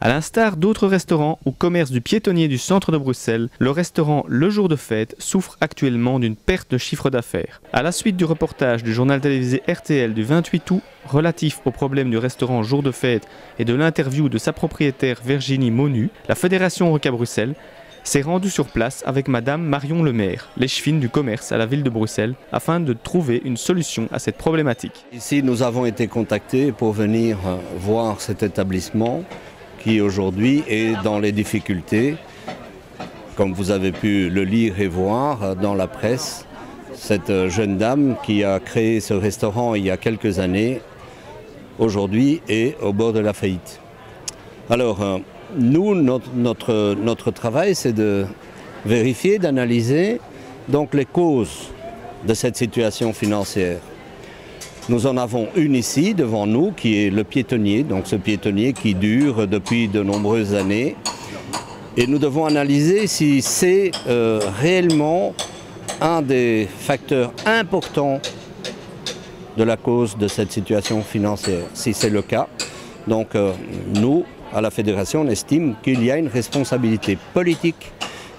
À l'instar d'autres restaurants ou commerces du piétonnier du centre de Bruxelles, le restaurant Le Jour de Fête souffre actuellement d'une perte de chiffre d'affaires. À la suite du reportage du journal télévisé RTL du 28 août relatif au problème du restaurant Jour de Fête et de l'interview de sa propriétaire Virginie Monu, la Fédération Horeca Bruxelles s'est rendue sur place avec Madame Marion Lemaire, l'échevine du commerce à la ville de Bruxelles, afin de trouver une solution à cette problématique. Ici, nous avons été contactés pour venir voir cet établissement qui aujourd'hui est dans les difficultés. Comme vous avez pu le lire et voir dans la presse, cette jeune dame qui a créé ce restaurant il y a quelques années, aujourd'hui est au bord de la faillite. Alors, nous, notre travail, c'est de vérifier, d'analyser donc les causes de cette situation financière. Nous en avons une ici devant nous qui est le piétonnier, donc ce piétonnier qui dure depuis de nombreuses années. Et nous devons analyser si c'est réellement un des facteurs importants de la cause de cette situation financière. Si c'est le cas, donc nous, à la Fédération, on estime qu'il y a une responsabilité politique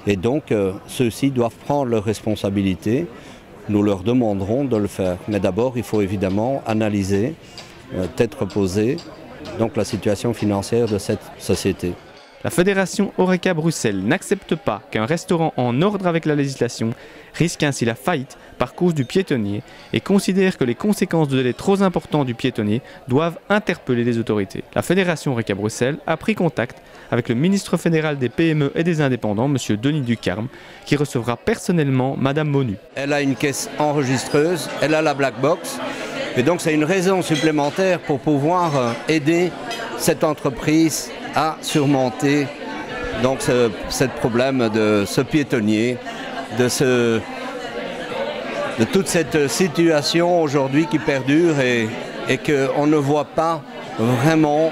et donc ceux-ci doivent prendre leurs responsabilités. Nous leur demanderons de le faire. Mais d'abord, il faut évidemment analyser, tête reposée, donc la situation financière de cette société. La Fédération Horeca Bruxelles n'accepte pas qu'un restaurant en ordre avec la législation risque ainsi la faillite par cause du piétonnier et considère que les conséquences de délais trop importants du piétonnier doivent interpeller les autorités. La Fédération Horeca Bruxelles a pris contact avec le ministre fédéral des PME et des indépendants, M. Denis Ducarme, qui recevra personnellement Mme Monu. Elle a une caisse enregistreuse, elle a la black box, et donc c'est une raison supplémentaire pour pouvoir aider cette entreprise à surmonter donc ce problème de ce piétonnier, de toute cette situation aujourd'hui qui perdure et qu'on ne voit pas vraiment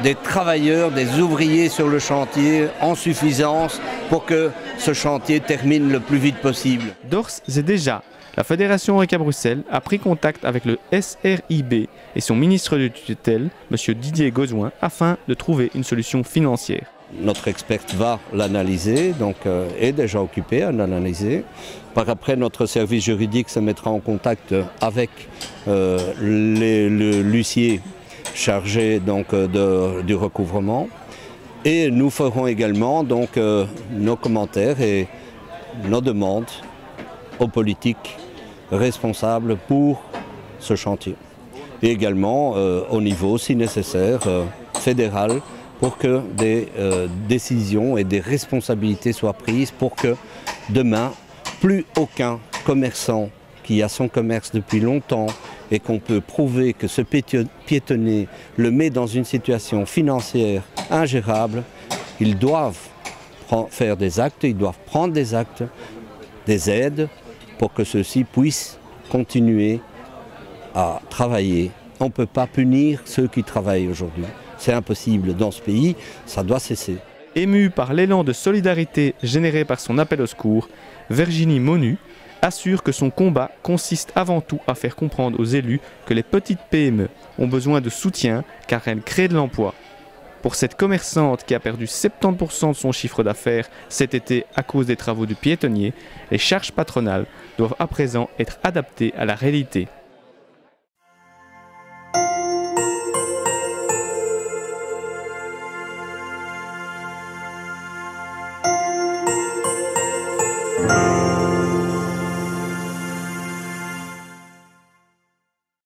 des travailleurs, des ouvriers sur le chantier en suffisance pour que ce chantier termine le plus vite possible. D'ores et déjà, la Fédération Horeca Bruxelles a pris contact avec le SRIB et son ministre de tutelle, M. Didier Gauzoin, afin de trouver une solution financière. Notre experte va l'analyser, donc est déjà occupée à l'analyser. Par après, notre service juridique se mettra en contact avec l'huissier chargé donc, du recouvrement. Et nous ferons également donc, nos commentaires et nos demandes aux politiques responsables pour ce chantier. Et également au niveau, si nécessaire, fédéral, pour que des décisions et des responsabilités soient prises pour que demain, plus aucun commerçant qui a son commerce depuis longtemps et qu'on peut prouver que ce piétonnier le met dans une situation financière ingérable, ils doivent faire des actes, ils doivent prendre des actes, des aides pour que ceux-ci puissent continuer à travailler. On ne peut pas punir ceux qui travaillent aujourd'hui. C'est impossible dans ce pays, ça doit cesser. Émue par l'élan de solidarité généré par son appel au secours, Virginie Monu assure que son combat consiste avant tout à faire comprendre aux élus que les petites PME ont besoin de soutien car elles créent de l'emploi. Pour cette commerçante qui a perdu 70% de son chiffre d'affaires cet été à cause des travaux du piétonnier, les charges patronales doivent à présent être adaptées à la réalité.